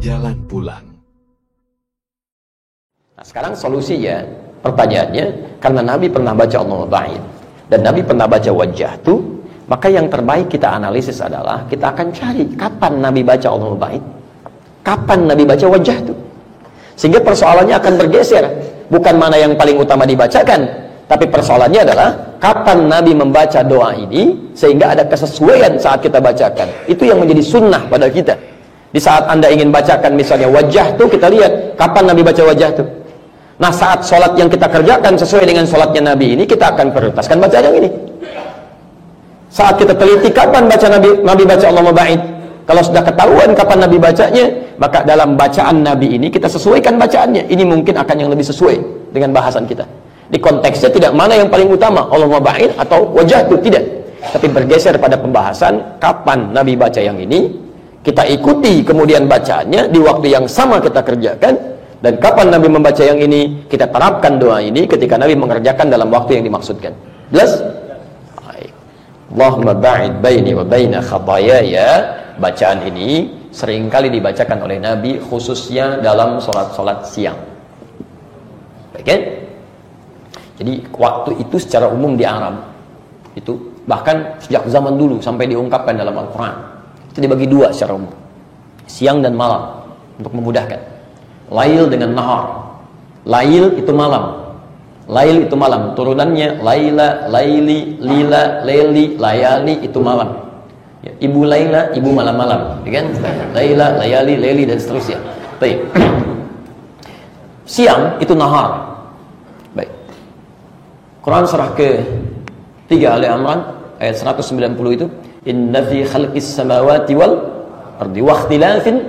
jalan pulang. Nah, sekarang solusinya, pertanyaannya, karena Nabi pernah baca Allahumma ba'id dan Nabi pernah baca wajjahtu, maka yang terbaik kita analisis adalah kita akan cari kapan Nabi baca Allahumma ba'id, kapan Nabi baca wajjahtu. Sehingga persoalannya akan bergeser, bukan mana yang paling utama dibacakan, tapi persoalannya adalah kapan Nabi membaca doa ini sehingga ada kesesuaian saat kita bacakan. Itu yang menjadi sunnah pada kita. Di saat Anda ingin bacakan misalnya wajjahtu, kita lihat kapan Nabi baca wajjahtu. Nah, saat sholat yang kita kerjakan sesuai dengan sholatnya Nabi ini, kita akan prioritaskan bacaan yang ini. Saat kita teliti kapan baca Nabi baca Allahumma ba'id, kalau sudah ketahuan kapan Nabi bacanya, maka dalam bacaan Nabi ini kita sesuaikan bacaannya. Ini mungkin akan yang lebih sesuai dengan bahasan kita. Di konteksnya tidak mana yang paling utama, Allahumma ba'id atau wajjahtu, tidak. Tapi bergeser pada pembahasan kapan Nabi baca yang ini, kita ikuti kemudian bacaannya di waktu yang sama kita kerjakan. Dan kapan Nabi membaca yang ini, kita terapkan doa ini ketika Nabi mengerjakan dalam waktu yang dimaksudkan. Jelas? Allahumma ba'id baini wa baina khatayaya. Bacaan ini seringkali dibacakan oleh Nabi khususnya dalam sholat-sholat siang. Baik kan? Jadi waktu itu secara umum di Arab itu bahkan sejak zaman dulu sampai diungkapkan dalam Al-Quran itu dibagi dua secara umum, siang dan malam, untuk memudahkan. Lail dengan nahar. Lail itu malam. Lail itu malam. Turunannya laila, laili, lila, leli, layali itu malam. Ya, ibu Laila, ibu malam-malam, ya kan? Laila, layali, leli dan seterusnya. Baik. Siang itu nahar. Baik. Quran surah ke-3 Ali Imran ayat 190 itu, inna fi khalqis samawati wal ardi wa ikhtilafin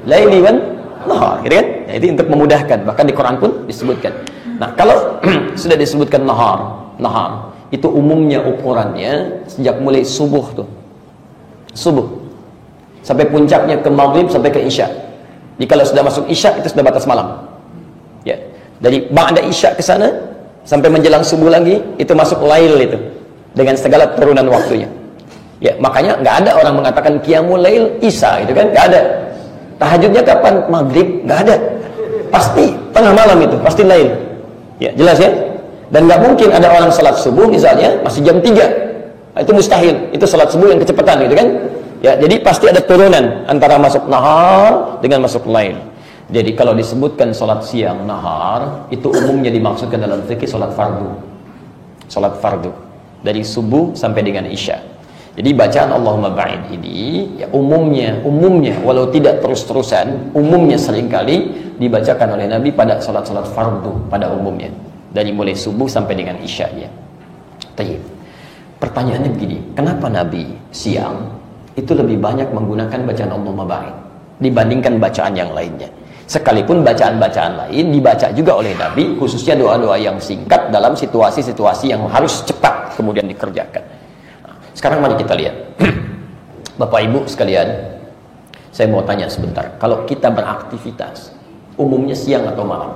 laili wan nahar, gitu kan? Nah, itu untuk memudahkan, bahkan di Quran pun disebutkan. Nah, kalau sudah disebutkan nahar, itu umumnya ukurannya sejak mulai subuh tuh. Subuh sampai puncaknya ke maghrib sampai ke isya. Jadi kalau sudah masuk isya itu sudah batas malam. Ya. Dari ba'da isya ke sana sampai menjelang subuh lagi itu masuk lail itu dengan segala turunan waktunya. Ya, makanya nggak ada orang mengatakan qiyamul lail isya itu kan, nggak ada. Tahajudnya kapan? Maghrib? Nggak ada. Pasti tengah malam itu, pasti lail. Ya, jelas ya? Dan nggak mungkin ada orang salat subuh misalnya masih jam 3. Itu mustahil. Itu salat subuh yang kecepatan gitu kan? Ya, jadi pasti ada turunan antara masuk nahar dengan masuk lail. Jadi kalau disebutkan salat siang nahar, itu umumnya dimaksudkan dalam fikih salat fardu. Salat fardu dari subuh sampai dengan isya. Jadi bacaan Allahumma ba'id ini ya umumnya walau tidak terus-terusan, umumnya seringkali dibacakan oleh Nabi pada salat-salat fardu pada umumnya, dari mulai subuh sampai dengan isya-nya. Tayyib. Pertanyaannya begini, kenapa Nabi siang itu lebih banyak menggunakan bacaan Allahumma ba'id dibandingkan bacaan yang lainnya? Sekalipun bacaan-bacaan lain dibaca juga oleh Nabi, khususnya doa-doa yang singkat dalam situasi-situasi yang harus cepat kemudian dikerjakan. Sekarang mari kita lihat. Bapak Ibu sekalian, saya mau tanya sebentar. Kalau kita beraktivitas, umumnya siang atau malam?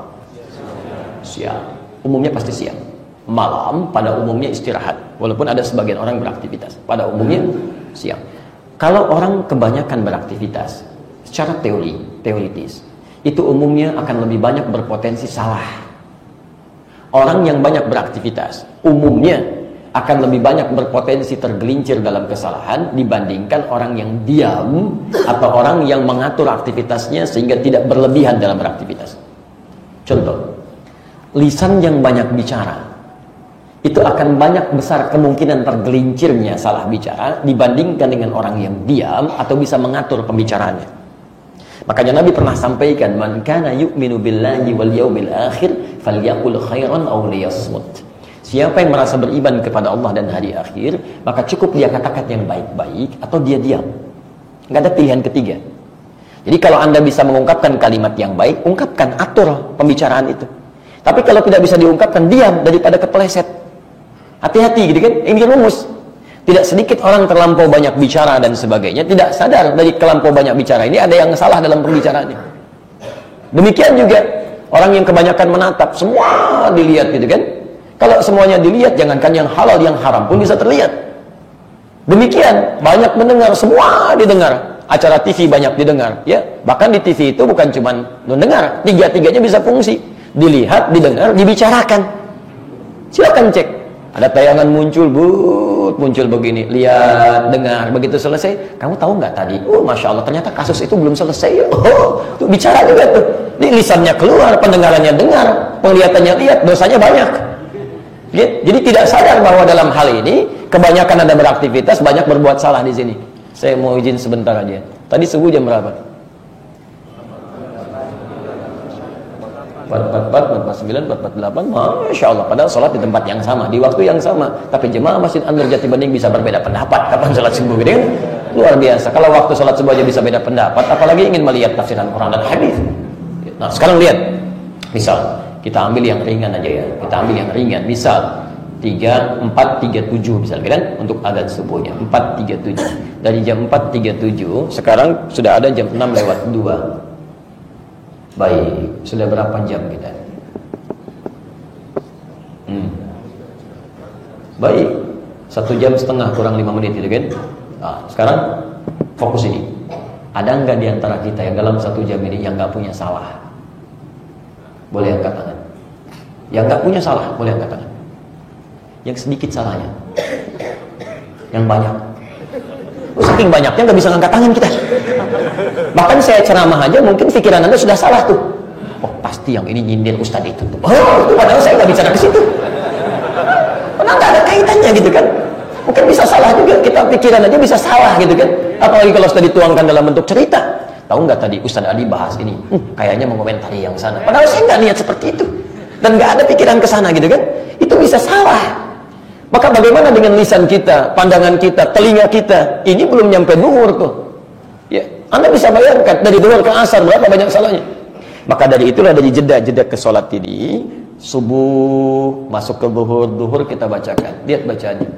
Siang. Umumnya pasti siang. Malam pada umumnya istirahat. Walaupun ada sebagian orang beraktivitas, pada umumnya siang. Kalau orang kebanyakan beraktivitas, secara teoritis, itu umumnya akan lebih banyak berpotensi salah. Orang yang banyak beraktivitas, umumnya akan lebih banyak berpotensi tergelincir dalam kesalahan dibandingkan orang yang diam atau orang yang mengatur aktivitasnya sehingga tidak berlebihan dalam beraktivitas. Contoh, lisan yang banyak bicara itu akan banyak besar kemungkinan tergelincirnya salah bicara dibandingkan dengan orang yang diam atau bisa mengatur pembicaraannya. Makanya Nabi pernah sampaikan, man kana yu'minu billahi wal yawmil akhir falyaqul khairan aw liyasmut. Siapa yang merasa beriman kepada Allah dan hari akhir, maka cukup dia katakan yang baik-baik atau dia diam. Nggak ada pilihan ketiga. Jadi kalau Anda bisa mengungkapkan kalimat yang baik, ungkapkan, atur pembicaraan itu. Tapi kalau tidak bisa diungkapkan, diam daripada kepeleset. Hati-hati gitu kan, ini rumus. Tidak sedikit orang terlampau banyak bicara dan sebagainya, tidak sadar dari terlampau banyak bicara ini ada yang salah dalam pembicaraannya. Demikian juga orang yang kebanyakan menatap, semua dilihat gitu kan. Kalau semuanya dilihat, jangankan yang halal, yang haram pun bisa terlihat. Demikian, banyak mendengar, semua didengar. acara TV banyak didengar, ya. Bahkan di TV itu bukan cuma mendengar, tiga-tiganya bisa fungsi. Dilihat, didengar, dibicarakan. Silakan cek. Ada tayangan muncul begini, lihat, dengar, begitu selesai, kamu tahu nggak tadi? Oh, masya Allah, ternyata kasus itu belum selesai. Oh, tuh bicara juga tuh. Ini lisannya keluar, pendengarannya dengar, penglihatannya lihat, dosanya banyak. Jadi tidak sadar bahwa dalam hal ini kebanyakan Anda beraktivitas, banyak berbuat salah di sini. Saya mau izin sebentar aja. Tadi subuh jam berapa? 444, 449, 448, Masya Allah. Padahal sholat di tempat yang sama, di waktu yang sama. Tapi jemaah Masjid An-Nur Jati Bening bisa berbeda pendapat kapan sholat subuh, gitu kan? Luar biasa. Kalau waktu sholat subuh aja bisa beda pendapat, apalagi ingin melihat tafsiran Quran dan hadis. Nah, sekarang lihat. Misal, kita ambil yang ringan aja ya. Kita ambil yang ringan. Misal, 3, 4, 3, 7 misalnya kan? Untuk adzan subuhnya. 4, 3, 7. Dari jam 4, 3, 7, sekarang sudah ada jam 6:02. Baik, sudah berapa jam kita? Baik, 1,5 jam kurang 5 menit gitu kan? Nah, sekarang fokus ini. Ada nggak di antara kita yang dalam 1 jam ini yang nggak punya salah? Boleh angkat tangan. Yang nggak punya salah, boleh angkat tangan. Yang sedikit salahnya, yang banyak. Saking banyaknya nggak bisa ngangkat tangan kita. Bahkan saya ceramah aja mungkin pikiran Anda sudah salah tuh. Oh, pasti yang ini nyindir Ustadz itu tuh. Oh, padahal saya nggak bicara ke situ. Karena nggak ada kaitannya gitu kan. Mungkin bisa salah juga, kita pikiran aja bisa salah gitu kan. Apalagi kalau sudah dituangkan dalam bentuk cerita. Tahu nggak tadi Ustadz Adi bahas ini? Kayaknya mengomentari yang sana. Padahal saya nggak niat seperti itu. Dan nggak ada pikiran ke sana gitu kan. Itu bisa salah. Maka bagaimana dengan lisan kita, pandangan kita, telinga kita? Ini belum nyampe duhur tuh. Ya, Anda bisa bayangkan dari duhur ke asar berapa banyak salahnya. Maka dari itulah dari jeda ke sholat ini, subuh masuk ke duhur kita bacakan. Lihat bacaannya.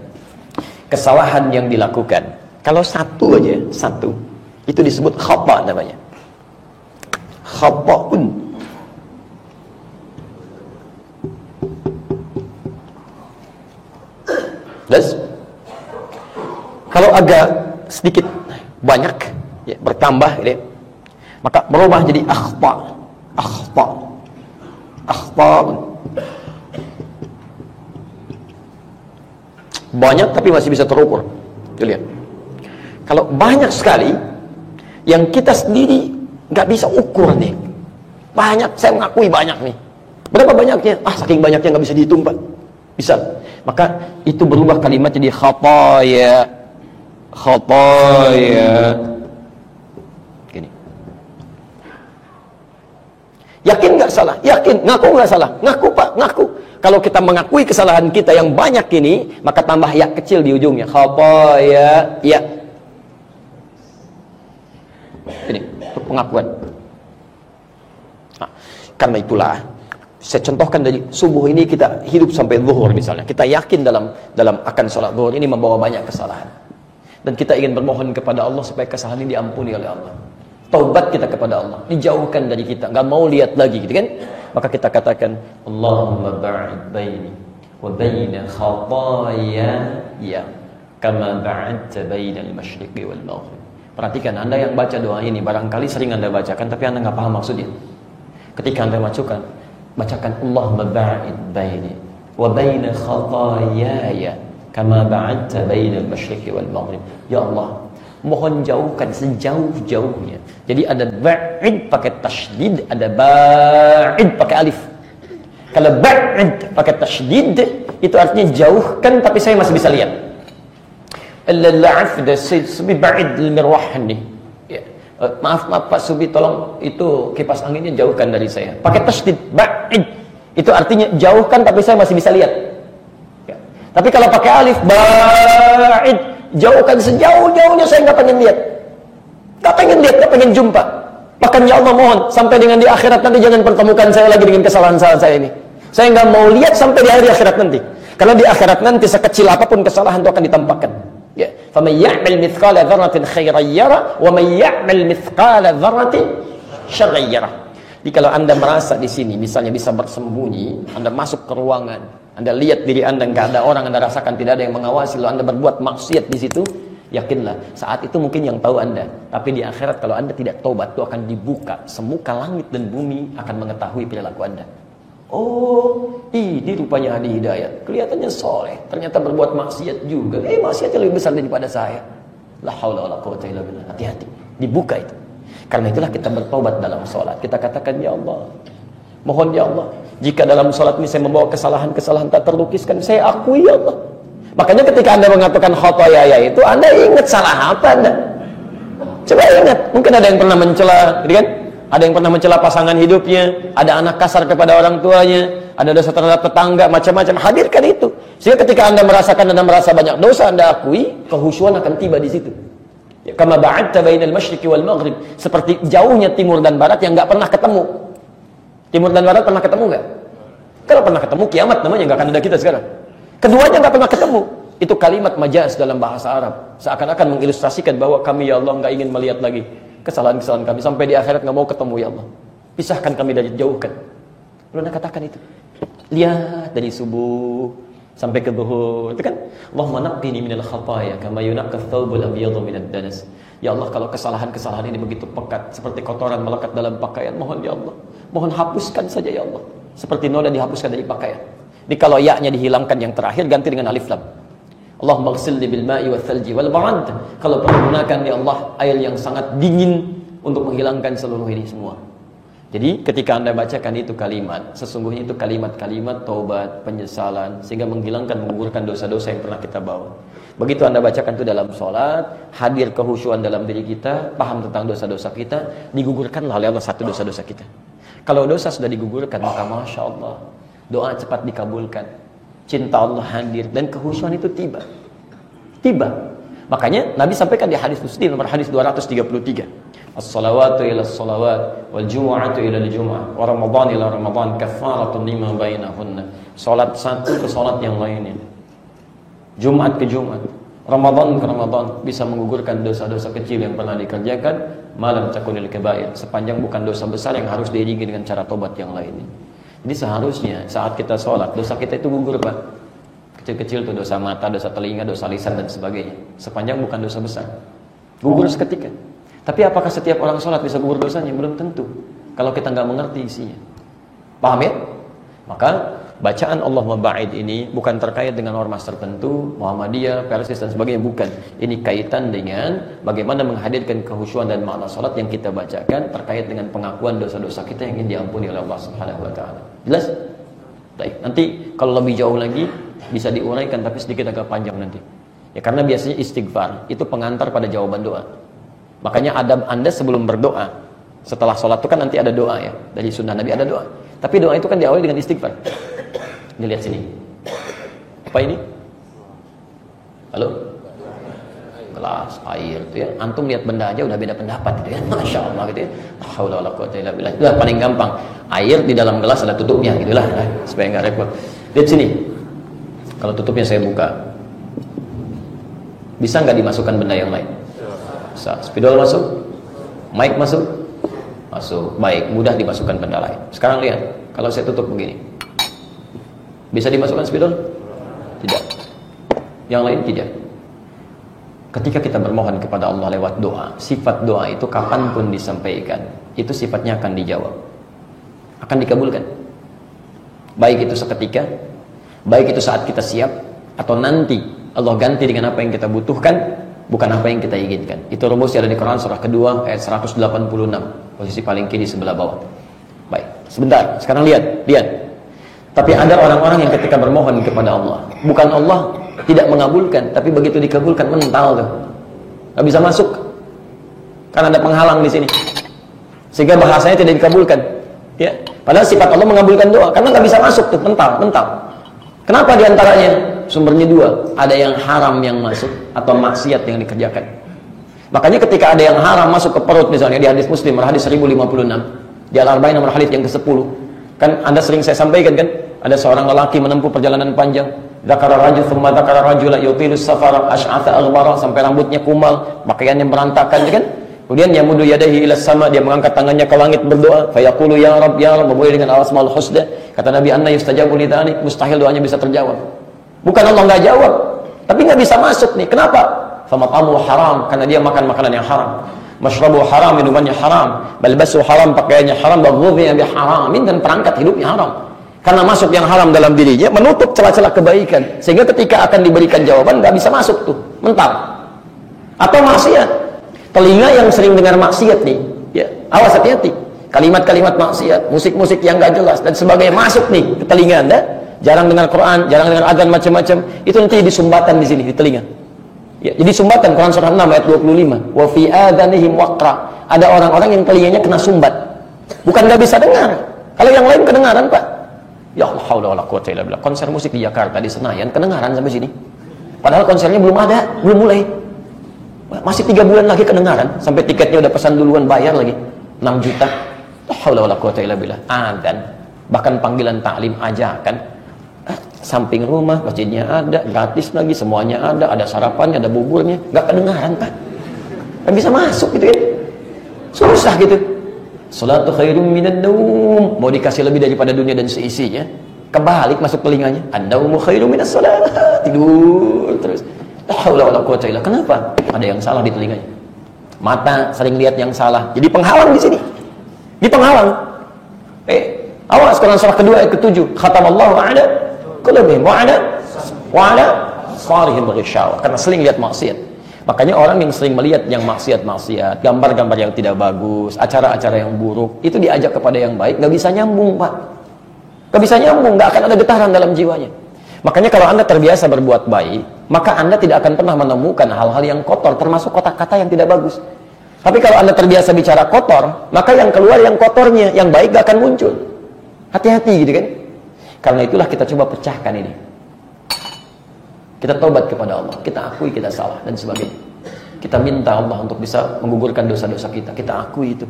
Kesalahan yang dilakukan. Kalau satu aja, satu, itu disebut khata namanya. Khata'un. Terus, kalau agak sedikit banyak, ya, bertambah, ya, maka berubah jadi akhta. Banyak tapi masih bisa terukur. Lihat. Kalau banyak sekali, yang kita sendiri nggak bisa ukur nih. Banyak, saya mengakui banyak nih. Berapa banyaknya? Saking banyaknya nggak bisa dihitung, Pak. Bisa. Maka itu berubah kalimat jadi khataya. Gini. Yakin nggak salah? Yakin. Ngaku nggak salah? Ngaku, Pak. Ngaku. Kalau kita mengakui kesalahan kita yang banyak ini, maka tambah ya kecil di ujungnya. Khataya. Ya. Ini untuk pengakuan. Nah, karena itulah saya contohkan dari subuh ini kita hidup sampai zuhur misalnya. Kita yakin dalam akan sholat zuhur ini membawa banyak kesalahan. Dan kita ingin bermohon kepada Allah supaya kesalahan ini diampuni oleh Allah. Taubat kita kepada Allah. Dijauhkan dari kita. Nggak mau lihat lagi gitu kan. Maka kita katakan, Allahumma ba'id baini wa baina khataaya kama ba'adta bainal masyriqi wal maghrib. Perhatikan, Anda yang baca doa ini barangkali sering Anda bacakan tapi Anda nggak paham maksudnya. Ketika Anda bacakan Allahumma ba'id baini wa baina khataaya kama ba'adta bainal masyriqi wal maghrib. Ya Allah, mohon jauhkan sejauh-jauhnya. Jadi ada ba'id pakai tasydid, ada ba'id pakai alif. Kalau ba'id pakai tasydid itu artinya jauhkan tapi saya masih bisa lihat. Al-la'af da Subi ba'id al-mirwah nih. Ya. Maaf Pak Subi, tolong itu kipas anginnya jauhkan dari saya. Pakai tasydid, ba'id. Itu artinya jauhkan tapi saya masih bisa lihat. Ya. Tapi kalau pakai alif, ba'id, jauhkan sejauh-jauhnya, saya nggak pengen lihat. Nggak pengen lihat, nggak pengen jumpa. Bahkan ya Allah mohon, sampai dengan di akhirat nanti jangan pertemukan saya lagi dengan kesalahan saya ini. Saya nggak mau lihat sampai di hari akhirat nanti. Karena di akhirat nanti sekecil apapun kesalahan itu akan ditampakkan. Ya, faman ya'mal mithqala dzarratin khairan yara wa man ya'mal mithqala dzarratin syarran yara. Jadi kalau Anda merasa di sini misalnya bisa bersembunyi, Anda masuk ke ruangan, Anda lihat diri Anda nggak ada orang, Anda rasakan tidak ada yang mengawasi, lalu Anda berbuat maksiat di situ, Yakinlah, saat itu mungkin yang tahu Anda, tapi di akhirat kalau Anda tidak taubat, itu akan dibuka semuka langit dan bumi akan mengetahui perilaku Anda. Oh, ini rupanya ahli hidayah. Kelihatannya soleh, ternyata berbuat maksiat juga. Maksiatnya lebih besar daripada saya. La haula wala quwwata illa billah. Hati-hati, dibuka itu. Karena itulah kita bertobat dalam sholat. Kita katakan, ya Allah, mohon ya Allah, jika dalam sholat ini saya membawa kesalahan-kesalahan tak terlukiskan, saya akui ya Allah. Makanya ketika Anda mengatakan khotoyaya itu, Anda ingat salah apa Anda? Coba ingat, mungkin ada yang pernah mencela, gitu kan? Ada yang pernah mencela pasangan hidupnya, ada anak kasar kepada orang tuanya, ada dosa terhadap tetangga, macam-macam. Hadirkan itu. Sehingga ketika Anda merasakan, Anda merasa banyak dosa, Anda akui, kehusyuan akan tiba di situ. Kama ba'adta bainal masyriqi wal maghrib, seperti jauhnya timur dan barat yang enggak pernah ketemu. Timur dan barat pernah ketemu enggak? Kalau pernah ketemu, kiamat namanya, enggak akan ada kita sekarang. Keduanya enggak pernah ketemu. Itu kalimat majaz dalam bahasa Arab. Seakan-akan mengilustrasikan bahwa kami ya Allah enggak ingin melihat lagi kesalahan-kesalahan kami sampai di akhirat, enggak mau ketemu ya Allah. Pisahkan kami dari jauhkan. Lalu Anda katakan itu. Lihat dari subuh sampai ke zuhur, itu kan Allahumma naqqini minal khataaya kama yunaqqa ats-tsawbul abyadu minad danas. Ya Allah, kalau kesalahan-kesalahan ini begitu pekat seperti kotoran melekat dalam pakaian, mohon ya Allah, mohon hapuskan saja ya Allah, seperti noda dihapuskan dari pakaian. Jadi kalau ya-nya dihilangkan yang terakhir, ganti dengan alif lam. Allahumma ighsilni bil ma'i wal thalji wal barad. Kalau perlu gunakan ya Allah air yang sangat dingin untuk menghilangkan seluruh ini semua. Jadi ketika Anda bacakan itu kalimat, sesungguhnya itu kalimat-kalimat taubat, penyesalan, sehingga menghilangkan, menggugurkan dosa-dosa yang pernah kita bawa. Begitu Anda bacakan itu dalam sholat, hadir kehusyuan dalam diri kita, paham tentang dosa-dosa kita, digugurkanlah oleh Allah satu dosa-dosa kita. Kalau dosa sudah digugurkan, maka Masya Allah, doa cepat dikabulkan, cinta Allah hadir, dan kehusyuan itu tiba. Makanya Nabi sampaikan di hadis Muslim nomor hadis 233. As-salawatu ila as-salawat wal jumu'atu ila al-jumu'ah wa ramadhan ila ramadhan kafaratun lima bainahunna. Salat satu ke salat yang lainnya, Jumat ke Jumat, Ramadan ke Ramadan, bisa menggugurkan dosa-dosa kecil yang pernah dikerjakan, malam takunil kabair, sepanjang bukan dosa besar yang harus diiringi dengan cara tobat yang lainnya. Jadi seharusnya saat kita sholat, dosa kita itu gugur, Pak. Kecil-kecil itu dosa mata, dosa telinga, dosa lisan dan sebagainya, sepanjang bukan dosa besar, gugur seketika. Tapi apakah setiap orang sholat bisa gugur dosanya? Belum tentu, kalau kita nggak mengerti isinya. Paham ya? Maka bacaan Allahumma ba'id ini bukan terkait dengan ormas tertentu, Muhammadiyah, Persis dan sebagainya, bukan. Ini kaitan dengan bagaimana menghadirkan kehusyuan dan makna salat yang kita bacakan terkait dengan pengakuan dosa-dosa kita yang ingin diampuni oleh Allah Subhanahu wa taala. Jelas? Baik, nanti kalau lebih jauh lagi bisa diuraikan, tapi sedikit agak panjang nanti. Ya, karena biasanya istighfar itu pengantar pada jawaban doa. Makanya adab Anda sebelum berdoa, setelah sholat itu kan nanti ada doa ya, dari sunnah Nabi ada doa. Tapi doa itu kan diawali dengan istighfar. Ini lihat sini. Apa ini? Halo? Gelas air itu ya. Antum lihat benda aja udah beda pendapat gitu ya. Masya Allah gitu ya. La haula wala quwwata illa billah. Itu paling gampang. Air di dalam gelas ada tutupnya gitulah, supaya enggak repot. Lihat sini. Kalau tutupnya saya buka, bisa nggak dimasukkan benda yang lain? Bisa. Spidol masuk? Mic masuk? Masuk. Baik, mudah dimasukkan benda lain. Sekarang lihat, kalau saya tutup begini, bisa dimasukkan spidol? Tidak. Yang lain tidak. Ketika kita bermohon kepada Allah lewat doa, sifat doa itu kapanpun disampaikan, itu sifatnya akan dijawab, akan dikabulkan. Baik itu seketika, baik itu saat kita siap, atau nanti Allah ganti dengan apa yang kita butuhkan, bukan apa yang kita inginkan. Itu rumusnya ada di Quran surah kedua ayat 186, posisi paling kiri sebelah bawah. Baik, sebentar, sekarang lihat. Tapi ada orang-orang yang ketika bermohon kepada Allah, bukan Allah tidak mengabulkan, tapi begitu dikabulkan mental tuh, nggak bisa masuk, karena ada penghalang di sini, sehingga bahasanya tidak dikabulkan. Ya, padahal sifat Allah mengabulkan doa, karena nggak bisa masuk tuh, mental. Kenapa diantaranya? Sumbernya dua, ada yang haram yang masuk atau maksiat yang dikerjakan. Makanya ketika ada yang haram masuk ke perut, misalnya di hadis Muslim, hadis 1056, di Al-Arba'in nomor hadis yang ke-10, kan Anda sering saya sampaikan kan, ada seorang lelaki menempuh perjalanan panjang, dzakara rajul thumma dzakara rajula yutilu safara ash'atha aghbara, sampai rambutnya kumal, pakaiannya berantakan kan. Kemudian yamudu yadahi ila sama, dia mengangkat tangannya ke langit berdoa, fayaqulu ya Rabb memulai dengan al-asmaul husna. Kata Nabi, anna yustajabu li dzalik, mustahil doanya bisa terjawab. Bukan Allah nggak jawab, tapi nggak bisa masuk nih. Kenapa? famatamu haram, karena dia makan makanan yang haram. Mashrabu haram, minumannya haram. Balbasu haram, pakaiannya haram. Baghudhiya biharamin, dan perangkat hidupnya haram. Karena masuk yang haram dalam dirinya, menutup celah-celah kebaikan. Sehingga ketika akan diberikan jawaban, nggak bisa masuk tuh, mental. Atau maksiat. Telinga yang sering dengar maksiat nih, ya, awas hati-hati. Kalimat-kalimat maksiat, musik-musik yang nggak jelas, dan sebagainya masuk nih ke telinga Anda. Jarang dengar Quran, jarang dengar azan macam-macam. Itu nanti jadi sumbatan di sini, di telinga. Ya, jadi sumbatan, Quran surah 6 ayat 25. Wa fi adhanihim waqra. Ada orang-orang yang telinganya kena sumbat. Bukan nggak bisa dengar. Kalau yang lain kedengaran, Pak. Ya Allah, haula wala quwwata illa billah. Konser musik di Jakarta, di Senayan, kedengaran sampai sini. Padahal konsernya belum ada, belum mulai. Masih 3 bulan lagi kedengaran. Sampai tiketnya udah pesan duluan, bayar lagi 6 juta. La haula wala quwwata illa billah. Adzan, bahkan panggilan taklim, ajakan. Samping rumah, masjidnya ada, gratis lagi, semuanya ada sarapannya, ada buburnya, nggak kedengaran, Pak. Nggak bisa masuk gitu kan. Susah gitu. Salatu khairum minan naum. Mau dikasih lebih daripada dunia dan seisinya, kebalik masuk telinganya. An-naumu khairum minas salat. Tidur terus. La haula wala quwwata illa. Kenapa? Ada yang salah di telinganya. Mata sering lihat yang salah. Jadi penghalang di sini. Di penghalang. Awas, Quran surah kedua ayat ke-7. Khatamallahu ala qulubihim wa ala sarihim ghishawa. Karena sering lihat maksiat. Makanya orang yang sering melihat yang maksiat-maksiat, gambar-gambar yang tidak bagus, acara-acara yang buruk, itu diajak kepada yang baik, nggak bisa nyambung, Pak. Nggak bisa nyambung, nggak akan ada getaran dalam jiwanya. Makanya kalau Anda terbiasa berbuat baik, maka Anda tidak akan pernah menemukan hal-hal yang kotor, termasuk kata-kata yang tidak bagus. Tapi kalau Anda terbiasa bicara kotor, maka yang keluar yang kotornya, yang baik nggak akan muncul. Hati-hati gitu kan. Karena itulah kita coba pecahkan ini. Kita taubat kepada Allah, kita akui kita salah dan sebagainya. Kita minta Allah untuk bisa menggugurkan dosa-dosa kita. Kita akui itu.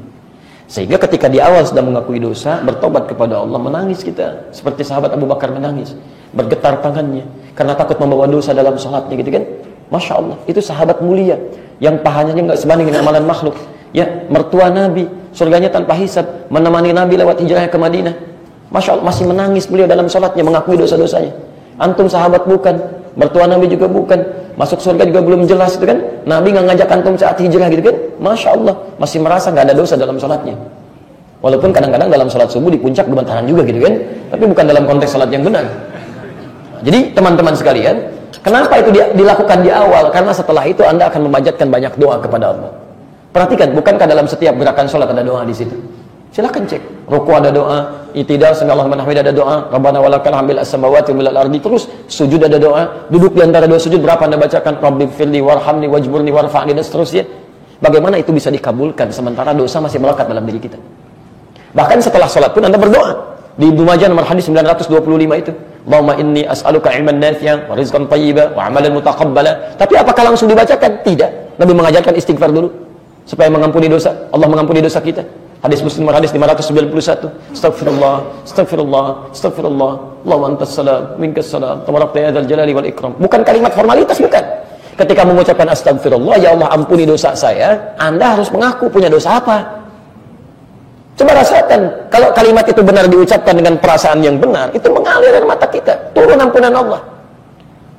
Sehingga ketika di awal sudah mengakui dosa, bertobat kepada Allah, menangis kita seperti sahabat Abu Bakar menangis, bergetar tangannya karena takut membawa dosa dalam salatnya gitu kan. Masya Allah, itu sahabat mulia yang pahanya nggak sebanding dengan amalan makhluk. Ya, mertua Nabi, surganya tanpa hisab, menemani Nabi lewat hijrahnya ke Madinah. Masya Allah, masih menangis beliau dalam salatnya, mengakui dosa-dosanya. Antum sahabat bukan, mertua Nabi juga bukan, masuk surga juga belum jelas itu kan. Nabi nggak ngajak antum saat hijrah gitu kan. Masya Allah, masih merasa nggak ada dosa dalam salatnya. Walaupun kadang-kadang dalam salat subuh di puncak gemeteran juga gitu kan, tapi bukan dalam konteks salat yang benar. Jadi teman-teman sekalian, kenapa itu dilakukan di awal? Karena setelah itu Anda akan memanjatkan banyak doa kepada Allah. Perhatikan, bukankah dalam setiap gerakan salat ada doa di situ? Silahkan cek. Ruku ada doa, itidal sami Allahu liman hamidah ada doa, Rabbana walakal hamdul as-samawati wal ardi. Terus sujud ada doa, duduk di antara dua sujud berapa Anda bacakan? Rabbighfirli warhamni wajburni warfa'ni, dan seterusnya. Bagaimana itu bisa dikabulkan sementara dosa masih melekat dalam diri kita? Bahkan setelah salat pun Anda berdoa. Di Ibnu Majah nomor hadis 925 itu, Allahumma inni as'aluka ilman nafi'an wa rizqan thayyiban wa 'amalan mutaqabbala. Tapi apakah langsung dibacakan? Tidak. Nabi mengajarkan istighfar dulu supaya mengampuni dosa. Allah mengampuni dosa kita. Hadis Muslim hadis 591. Astaghfirullah, astaghfirullah, astaghfirullah. Allahumma antas salam, minkas salam. Tabarakta ya dzal jalali wal ikram. Bukan kalimat formalitas, bukan. Ketika mengucapkan astaghfirullah, ya Allah ampuni dosa saya, Anda harus mengaku punya dosa apa. Coba rasakan, kalau kalimat itu benar diucapkan dengan perasaan yang benar, itu mengalir dari mata kita, turun ampunan Allah.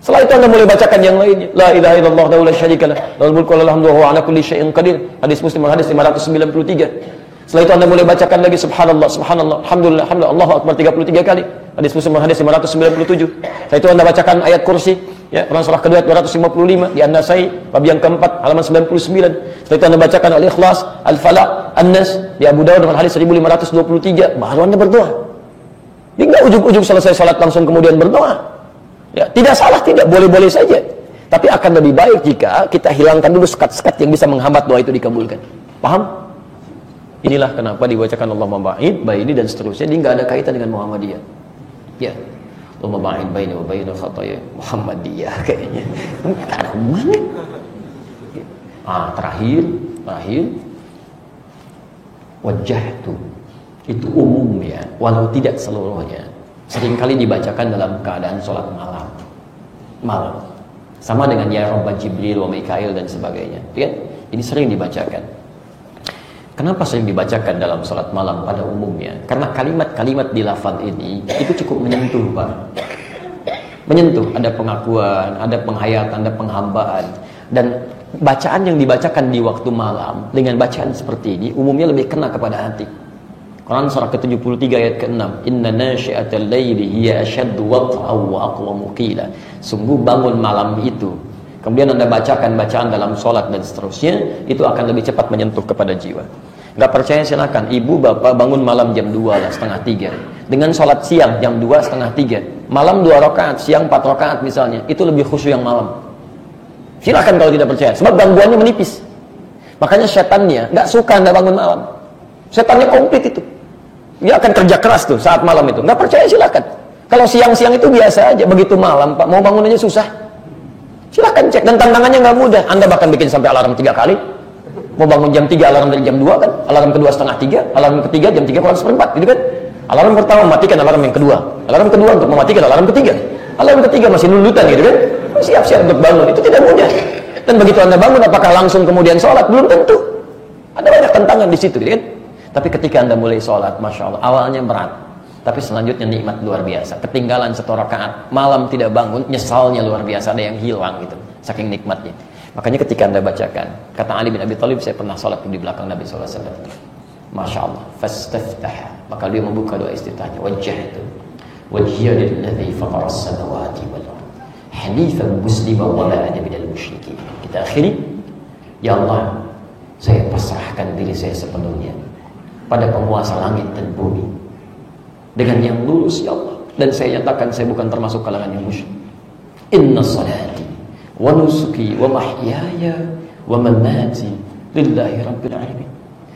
Setelah itu Anda mulai bacakan yang lainnya. La ilaha illallah wa la syarikalah, lahul mulku wa lahul hamdu wa huwa ala kulli syai'in qadir. Hadis Muslim hadis 593. Setelah itu Anda mulai bacakan lagi subhanallah, subhanallah, alhamdulillah, alhamdulillah, Allahu akbar 33 kali. Hadis Muslim hadis 597. Setelah itu Anda bacakan ayat kursi, ya, Quran surah kedua 255 di An-Nasai bab yang keempat halaman 99. Setelah itu Anda bacakan Al-Ikhlas, Al-Falaq, An-Nas di Abu Dawud dengan hadis 1523, baru Anda berdoa. Jadi enggak ujug-ujug selesai salat langsung kemudian berdoa. Ya, tidak salah, tidak, boleh-boleh saja. Tapi akan lebih baik jika kita hilangkan dulu sekat-sekat yang bisa menghambat doa itu dikabulkan. Paham? Inilah kenapa dibacakan Allahumma ba'id baini dan seterusnya. Ini nggak ada kaitan dengan Muhammadiyah. Ya, Allahumma ba'id baini wa baina khataya Muhammadiyah kayaknya. Enggak ada hubungannya. Terakhir wajjahtu. Itu umum ya, walau tidak seluruhnya. Seringkali dibacakan dalam keadaan sholat malam. Sama dengan ya Rabba Jibril wa Mikail dan sebagainya. Ya, ini sering dibacakan. Kenapa sering dibacakan dalam salat malam pada umumnya? Karena kalimat-kalimat di lafaz ini itu cukup menyentuh, Pak. Menyentuh, ada pengakuan, ada penghayatan, ada penghambaan. Dan bacaan yang dibacakan di waktu malam dengan bacaan seperti ini umumnya lebih kena kepada hati. Quran surah ke-73 ayat ke-6, inna nasyi'atal laili hiya ashaddu wat'an wa aqwamu qila. Sungguh bangun malam itu, kemudian Anda bacakan bacaan dalam sholat dan seterusnya, itu akan lebih cepat menyentuh kepada jiwa. Nggak percaya silakan, ibu bapak bangun malam jam 2 lah, setengah 3 dengan sholat siang jam 2 setengah 3, malam 2 rakaat, siang 4 rakaat misalnya, itu lebih khusyuk yang malam. Silakan kalau tidak percaya, sebab gangguannya menipis. Makanya setannya nggak suka Anda bangun malam. Setannya komplit itu, dia akan kerja keras tuh saat malam itu. Nggak percaya silakan. Kalau siang-siang itu biasa aja, begitu malam Pak mau bangun aja susah. Silakan cek, dan tantangannya nggak mudah. Anda bahkan bikin sampai alarm 3 kali. Mau bangun jam 3, alarm dari jam 2 kan, alarm kedua setengah 3, alarm ketiga jam 3 kurang seperempat, gitu kan. Alarm pertama matikan alarm yang kedua, alarm kedua untuk mematikan alarm ketiga, alarm ketiga masih lulutan, gitu kan. Siap-siap untuk bangun, itu tidak mudah. Dan begitu Anda bangun, apakah langsung kemudian sholat? Belum tentu. Ada banyak tantangan di situ, gitu kan. Tapi ketika Anda mulai sholat, Masya Allah, awalnya berat, tapi selanjutnya nikmat luar biasa. Ketinggalan 1 rakaat, malam tidak bangun, nyesalnya luar biasa, ada yang hilang gitu, saking nikmatnya. Makanya ketika Anda bacakan, kata Ali bin Abi Thalib, saya pernah sholat di belakang Nabi SAW. Masya Allah, fastaftah, maka dia membuka doa istiftahnya, wajjahtu wajhiya lilladzi fatara as-samawati wal ardh hanifan musliman wa ma ana minal musyrikin. Kita akhiri, ya Allah, saya pasrahkan diri saya sepenuhnya pada penguasa langit dan bumi dengan yang lurus, ya Allah, dan saya nyatakan saya bukan termasuk kalangan yang musyrik. Inna salati wa nusuki wa mahyaya wa mamati lillahi rabbil alamin.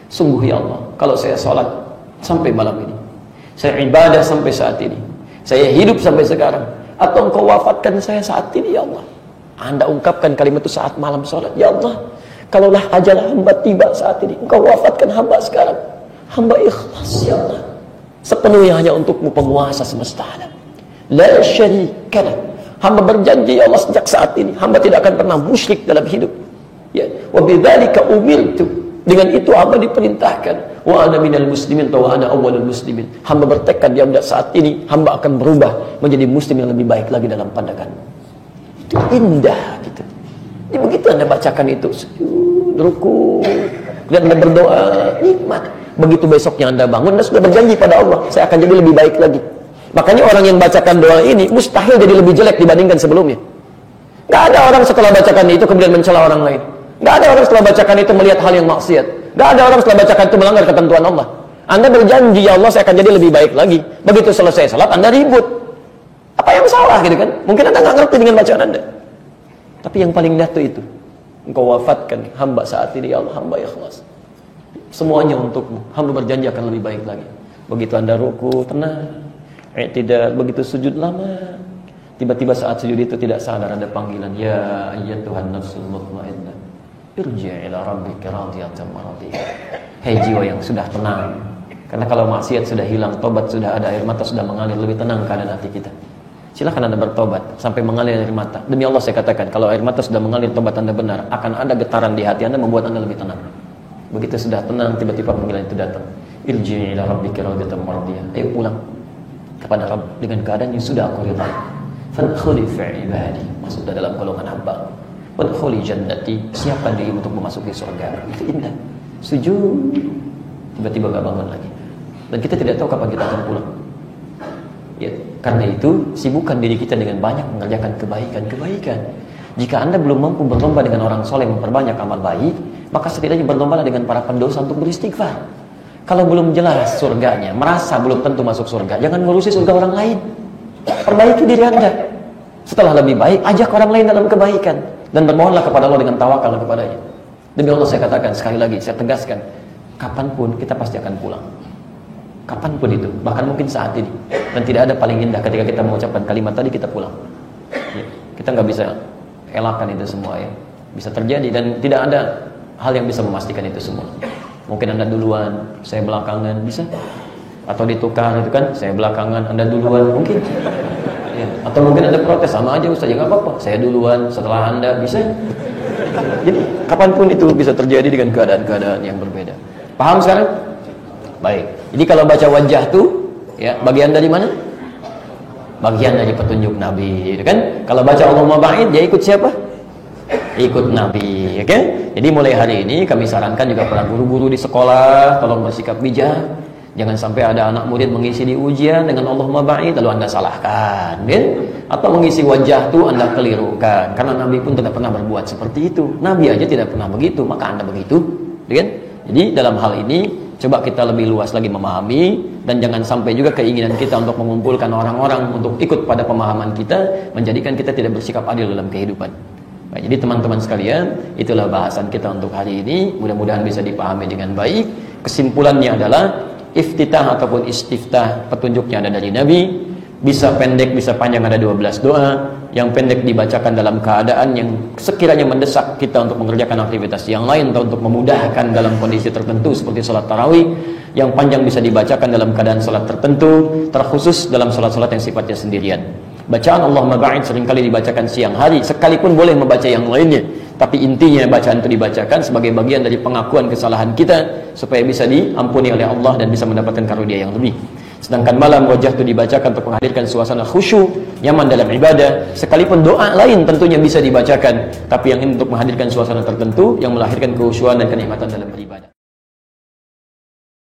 Sungguh ya Allah, kalau saya sholat sampai malam ini, saya ibadah sampai saat ini, saya hidup sampai sekarang, atau Engkau wafatkan saya saat ini, ya Allah, Anda ungkapkan kalimat itu saat malam sholat, ya Allah, kalaulah ajal hamba tiba saat ini, Engkau wafatkan hamba sekarang, hamba ikhlas, ya Allah, sepenuhnya hanya untukmu penguasa semesta alam, la syarika lah. Hamba berjanji, ya Allah, sejak saat ini hamba tidak akan pernah musyrik dalam hidup, ya, wa bidzalika umirtu, dengan itu hamba diperintahkan, wa ana minal muslimin wa ana awwalul muslimin. Hamba bertekad, ya Allah, saat ini hamba akan berubah menjadi muslim yang lebih baik lagi dalam pandanganmu. Itu indah gitu. Jadi begitu Anda bacakan itu, sujud, ruku, dan Anda berdoa, nikmat. Begitu besoknya Anda bangun, Anda sudah berjanji pada Allah, saya akan jadi lebih baik lagi. Makanya orang yang bacakan doa ini mustahil jadi lebih jelek dibandingkan sebelumnya. Gak ada orang setelah bacakan itu kemudian mencela orang lain. Gak ada orang setelah bacakan itu melihat hal yang maksiat. Gak ada orang setelah bacakan itu melanggar ketentuan Allah. Anda berjanji, ya Allah, saya akan jadi lebih baik lagi. Begitu selesai salat, Anda ribut. Apa yang salah gitu kan? Mungkin Anda gak ngerti dengan bacaan Anda. Tapi yang paling indah itu Engkau wafatkan hamba saat ini, ya Allah, hamba ikhlas. Semuanya untukmu. Hamba berjanji akan lebih baik lagi. Begitu Anda ruku, tenang. Tidak begitu sujud lama, tiba-tiba saat sujud itu tidak sadar ada panggilan, ya ayyatuhan nafsul mutmainnah irji' ila rabbika radiyatan maradiyah. Hei jiwa yang sudah tenang, karena kalau maksiat sudah hilang, tobat sudah ada, air mata sudah mengalir, lebih tenang keadaan hati kita. Silakan Anda bertobat sampai mengalir air mata. Demi Allah saya katakan, kalau air mata sudah mengalir, tobat Anda benar, akan ada getaran di hati Anda membuat Anda lebih tenang. Begitu sudah tenang, tiba-tiba panggilan itu datang, irji' ila rabbika radiyatan maradiyah. Ayo pulang kepada Rabb dengan keadaan yang sudah aku ridha. Fadkhuli fi ibadi, masuklah dalam golongan hamba. Wadkhuli jannati, siapkan diri untuk memasuki surga. Itu indah. Sujud, tiba-tiba gak bangun lagi. Dan kita tidak tahu kapan kita akan pulang. Ya, karena itu sibukkan diri kita dengan banyak mengerjakan kebaikan. Jika Anda belum mampu berlomba dengan orang soleh memperbanyak amal baik, maka setidaknya berlombalah dengan para pendosa untuk beristighfar. Kalau belum jelas surganya, merasa belum tentu masuk surga, jangan ngurusi surga orang lain. Perbaiki diri Anda. Setelah lebih baik, ajak orang lain dalam kebaikan. Dan bermohonlah kepada Allah dengan tawakal kepadanya. Demi Allah saya katakan, sekali lagi, saya tegaskan, kapanpun kita pasti akan pulang. Kapanpun itu, bahkan mungkin saat ini. Dan tidak ada paling indah ketika kita mengucapkan kalimat tadi, kita pulang. Ya, kita nggak bisa elakkan itu semua, ya. Bisa terjadi, dan tidak ada hal yang bisa memastikan itu semua. Mungkin Anda duluan, saya belakangan, bisa? Atau ditukar itu kan, saya belakangan, Anda duluan, mungkin. Ya. Atau mungkin Anda protes, sama aja Ustaz, ya nggak apa-apa, saya duluan, setelah Anda, bisa? Jadi, kapanpun itu bisa terjadi dengan keadaan-keadaan yang berbeda. Paham sekarang? Baik. Jadi kalau baca wajah tuh, ya, bagian dari mana? Bagian dari petunjuk Nabi, kan? Kalau baca Allahumma ba'id, dia ikut siapa? ikut Nabi, oke? Jadi mulai hari ini kami sarankan juga para guru-guru di sekolah tolong bersikap bijak. Jangan sampai ada anak murid mengisi di ujian dengan Allahumma ba'id lalu Anda salahkan, ya? Atau mengisi wajah tuh Anda kelirukan. Karena Nabi pun tidak pernah berbuat seperti itu. Nabi aja tidak pernah begitu, maka Anda begitu, ya kan? Jadi dalam hal ini coba kita lebih luas lagi memahami, dan jangan sampai juga keinginan kita untuk mengumpulkan orang-orang untuk ikut pada pemahaman kita menjadikan kita tidak bersikap adil dalam kehidupan. Baik, jadi teman-teman sekalian, itulah bahasan kita untuk hari ini. Mudah-mudahan bisa dipahami dengan baik. Kesimpulannya adalah iftitah ataupun istiftah, petunjuknya ada dari Nabi. Bisa pendek, bisa panjang, ada 12 doa. Yang pendek dibacakan dalam keadaan yang sekiranya mendesak kita untuk mengerjakan aktivitas yang lain atau untuk memudahkan dalam kondisi tertentu seperti sholat tarawih. Yang panjang bisa dibacakan dalam keadaan sholat tertentu, terkhusus dalam sholat-sholat yang sifatnya sendirian. Bacaan Allahumma ba'id seringkali dibacakan siang hari, sekalipun boleh membaca yang lainnya, tapi intinya bacaan itu dibacakan sebagai bagian dari pengakuan kesalahan kita supaya bisa diampuni oleh Allah dan bisa mendapatkan karunia yang lebih. Sedangkan malam wajah itu dibacakan untuk menghadirkan suasana khusyuk, nyaman dalam ibadah. Sekalipun doa lain tentunya bisa dibacakan, tapi yang ini untuk menghadirkan suasana tertentu yang melahirkan kehusyuan dan kenikmatan dalam beribadah.